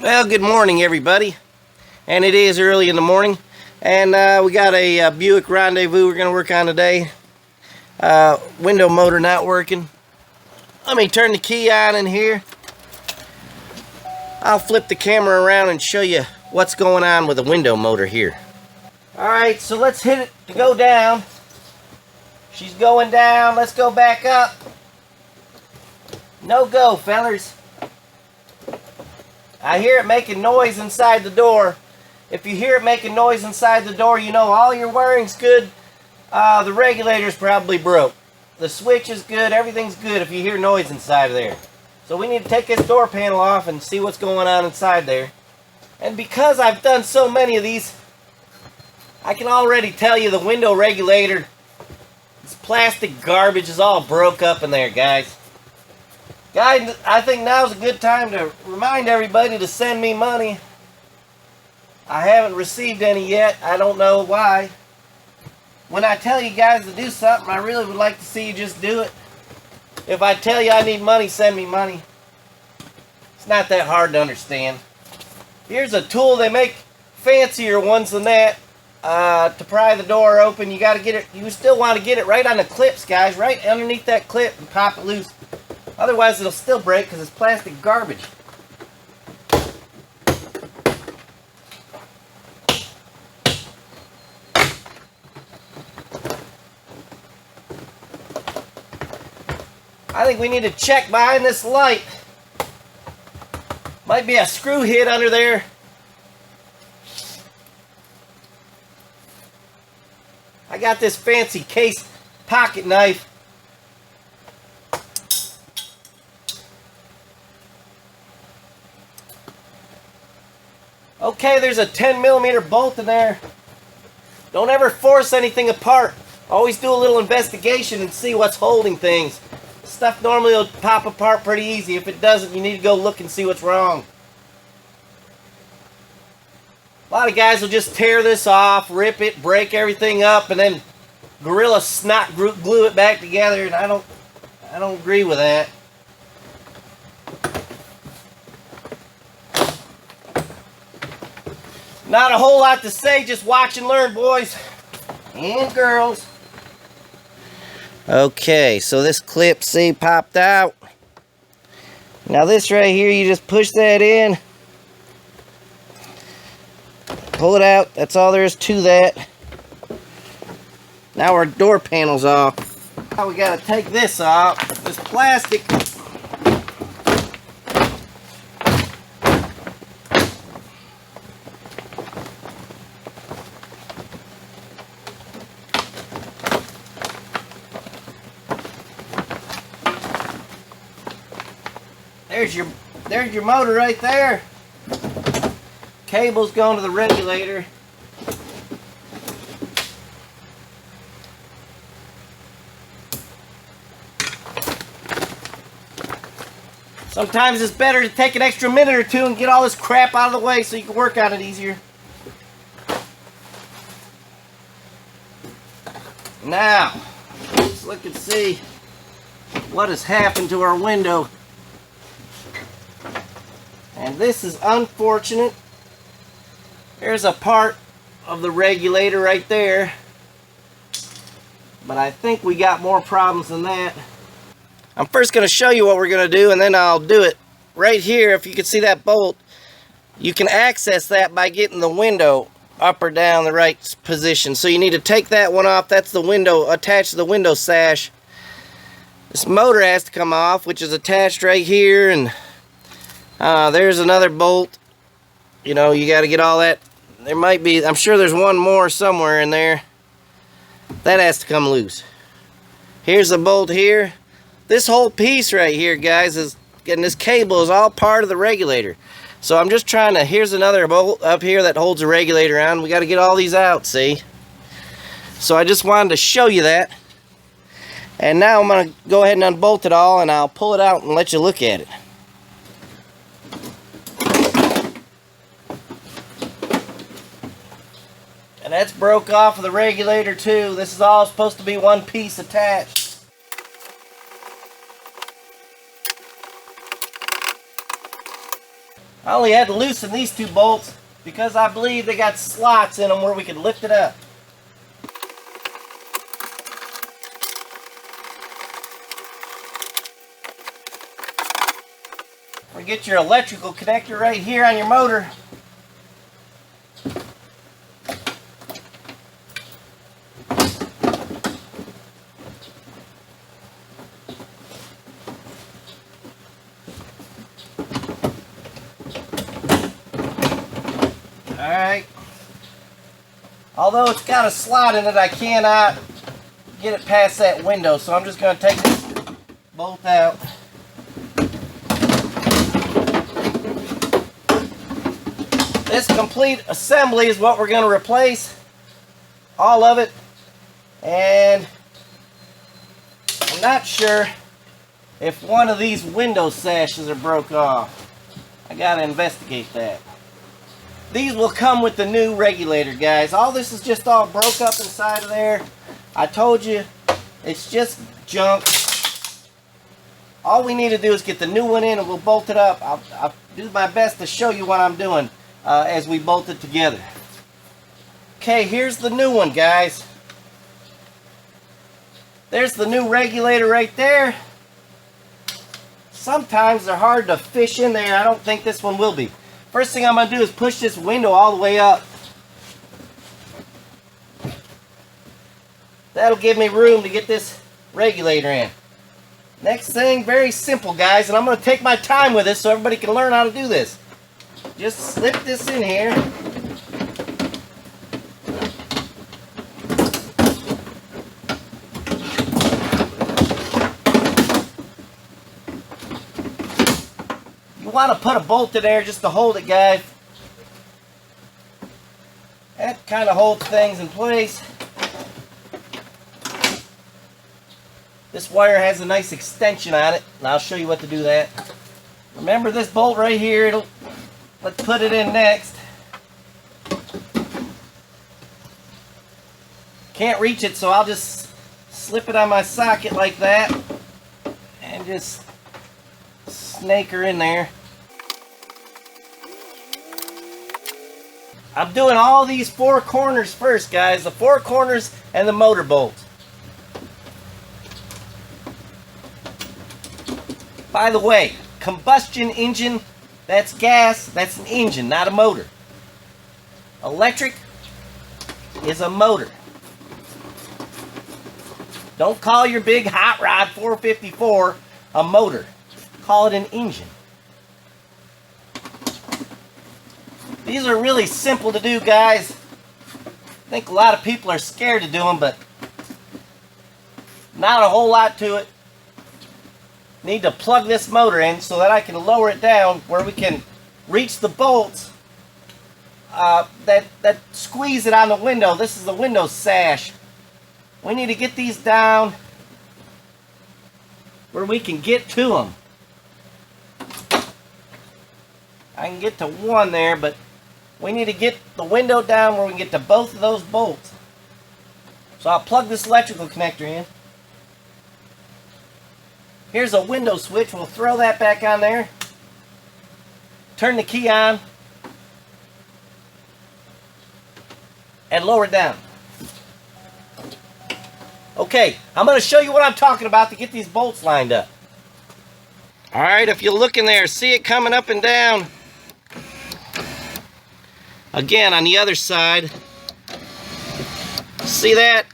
Well, good morning, everybody. And it is early in the morning. And we got a Buick Rendevous we're going to work on today. Window motor not working. Let me turn the key on in here. I'll flip the camera around and show you what's going on with the window motor here. Alright, so let's hit it to go down. She's going down. Let's go back up. No go, fellers. I hear it making noise inside the door. If you hear it making noise inside the door, you know all your wiring's good. The regulator's probably broke. The switch is good. Everything's good if you hear noise inside of there. So we need to take this door panel off and see what's going on inside there. And because I've done so many of these, I can already tell you the window regulator, this plastic garbage is all broke up in there, guys. Guys, I think now's a good time to remind everybody to send me money. I haven't received any yet. I don't know why. When I tell you guys to do something, I really would like to see you just do it. If I tell you I need money, send me money. It's not that hard to understand. Here's a tool. They make fancier ones than that to pry the door open. You got to get it. You still want to get it right on the clips, guys. Right underneath that clip and pop it loose. Otherwise, it'll still break because it's plastic garbage. I think we need to check behind this light. Might be a screw hit under there. I got this fancy case pocket knife. Okay, there's a 10mm bolt in there. Don't ever force anything apart. Always do a little investigation and see what's holding things. Stuff normally will pop apart pretty easy. If it doesn't, you need to go look and see what's wrong. A lot of guys will just tear this off, rip it, break everything up, and then Gorilla Snot glue it back together, and I don't agree with that. Not a whole lot to say, just watch and learn, boys and girls. Okay, so this clip, see, popped out. Now this right here, you just push that in. Pull it out, that's all there is to that. Now our door panel's off. Now we gotta take this off, this plastic. There's your motor right there. Cable's going to the regulator. Sometimes it's better to take an extra minute or two and get all this crap out of the way so you can work on it easier. Now, let's look and see what has happened to our window. And this is unfortunate. There's a part of the regulator right there. But I think we got more problems than that. I'm first going to show you what we're going to do, and then I'll do it. Right here, if you can see that bolt, you can access that by getting the window up or down the right position. So you need to take that one off. That's the window attached to the window sash. This motor has to come off, which is attached right here, and there's another bolt. You know, you got to get all that. There might be, I'm sure there's one more somewhere in there. That has to come loose. Here's a bolt here. This whole piece right here, guys, is getting this cable is all part of the regulator. So I'm just trying to, here's another bolt up here that holds the regulator on. We got to get all these out, see? So I just wanted to show you that. And now I'm going to go ahead and unbolt it all, and I'll pull it out and let you look at it. And that's broke off of the regulator too. This is all supposed to be one piece attached. I only had to loosen these 2 bolts because I believe they got slots in them where we could lift it up. Or get your electrical connector right here on your motor. Alright. Although it's got a slot in it, I cannot get it past that window, so I'm just going to take this bolt out. This complete assembly is what we're going to replace. All of it. And I'm not sure if one of these window sashes are broke off. I got to investigate that. These will come with the new regulator, guys. All this is just all broke up inside of there. I told you, it's just junk. All we need to do is get the new one in and we'll bolt it up. I'll do my best to show you what I'm doing as we bolt it together. Okay, here's the new one, guys. There's the new regulator right there. Sometimes they're hard to fish in there. I don't think this one will be. First thing I'm going to do is push this window all the way up. That'll give me room to get this regulator in. Next thing, very simple, guys, and I'm going to take my time with this so everybody can learn how to do this. Just slip this in here. You want to put a bolt in there just to hold it, guys. That kind of holds things in place. This wire has a nice extension on it, and I'll show you what to do that. Remember this bolt right here, let's put it in next. Can't reach it, so I'll just slip it on my socket like that, and just snake her in there. I'm doing all these 4 corners first, guys. The 4 corners and the motor bolt. By the way, combustion engine, that's gas, that's an engine, not a motor. Electric is a motor. Don't call your big hot rod 454 a motor. Call it an engine. These are really simple to do, guys. I think a lot of people are scared to do them, but not a whole lot to it. Need to plug this motor in so that I can lower it down where we can reach the bolts that squeeze it on the window. This is the window sash. We need to get these down where we can get to them. I can get to one there, but we need to get the window down where we can get to both of those bolts. So I'll plug this electrical connector in. Here's a window switch. We'll throw that back on there. Turn the key on. And lower it down. Okay, I'm going to show you what I'm talking about to get these bolts lined up. Alright, if you look in there, see it coming up and down. Again, on the other side. See that?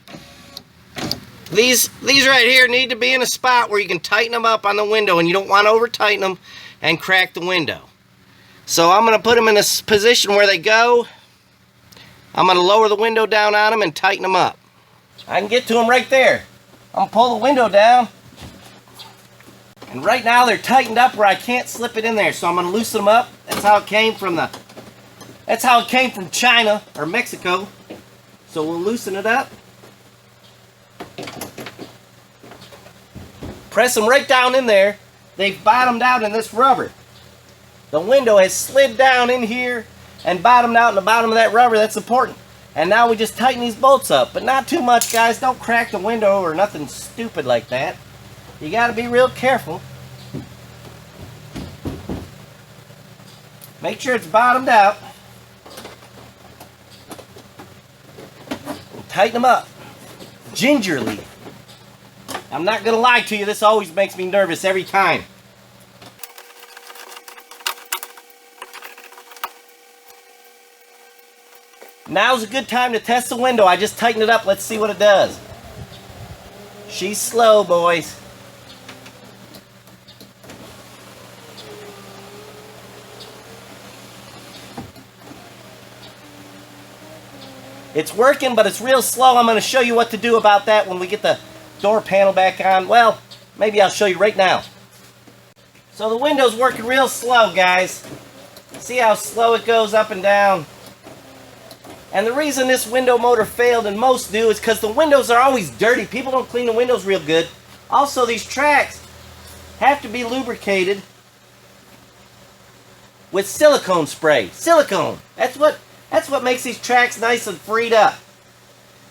These right here need to be in a spot where you can tighten them up on the window, and you don't want to over tighten them and crack the window. So I'm going to put them in a position where they go. I'm going to lower the window down on them and tighten them up. I can get to them right there. I'm going to pull the window down. And right now they're tightened up where I can't slip it in there. So I'm going to loosen them up. That's how it came from China or Mexico. So we'll loosen it up. Press them right down in there. They've bottomed out in this rubber. The window has slid down in here and bottomed out in the bottom of that rubber. That's important. And now we just tighten these bolts up. But not too much, guys. Don't crack the window or nothing stupid like that. You got to be real careful. Make sure it's bottomed out. Tighten them up. Gingerly. I'm not going to lie to you, this always makes me nervous every time. Now's a good time to test the window. I just tightened it up. Let's see what it does. She's slow, boys. It's working, but it's real slow. I'm going to show you what to do about that when we get the door panel back on. Well, maybe I'll show you right now. So the window's working real slow, guys. See how slow it goes up and down? And the reason this window motor failed, and most do, is because the windows are always dirty. People don't clean the windows real good. Also, these tracks have to be lubricated with silicone spray. Silicone. That's what makes these tracks nice and freed up.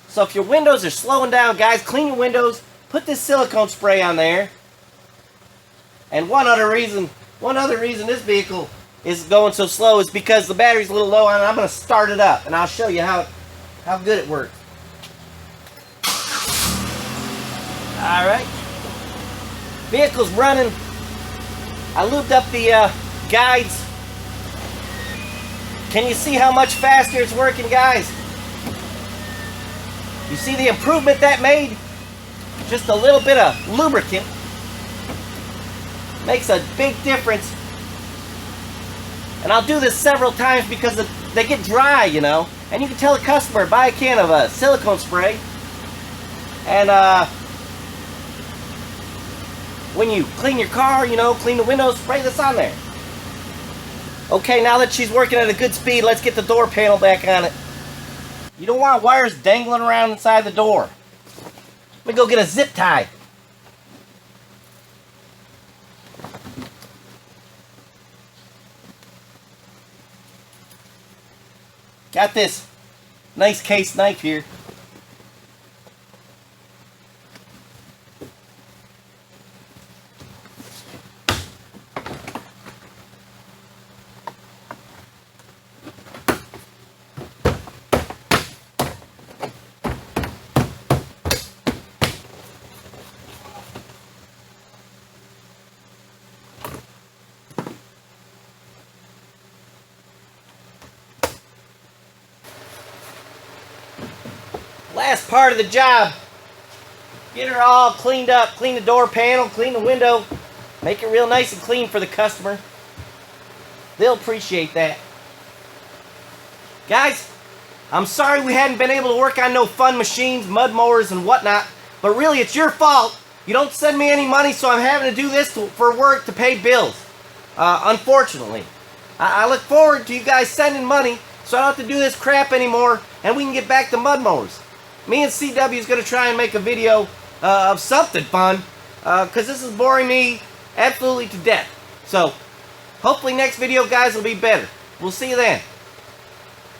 So if your windows are slowing down, guys, clean your windows. Put this silicone spray on there. And one other reason this vehicle is going so slow is because the battery's a little low on it. I'm going to start it up, and I'll show you how good it works. Alright. Vehicle's running. I lubed up the guides. Can you see how much faster it's working, guys? You see the improvement that made? Just a little bit of lubricant makes a big difference. And I'll do this several times because they get dry, you know. And you can tell the customer, buy a can of silicone spray. And when you clean your car, you know, clean the windows, spray this on there. Okay, now that she's working at a good speed, let's get the door panel back on it. You don't want wires dangling around inside the door. Let me go get a zip tie. Got this nice case knife here. Last part of the job. Get her all cleaned up. Clean the door panel, clean the window. Make it real nice and clean for the customer. They'll appreciate that. Guys, I'm sorry we hadn't been able to work on no fun machines, mud mowers and whatnot, but really it's your fault. You don't send me any money, so I'm having to do this for work to pay bills. Unfortunately. I look forward to you guys sending money so I don't have to do this crap anymore and we can get back to mud mowers. Me and CW is going to try and make a video of something fun because this is boring me absolutely to death. So, hopefully next video, guys, will be better. We'll see you then.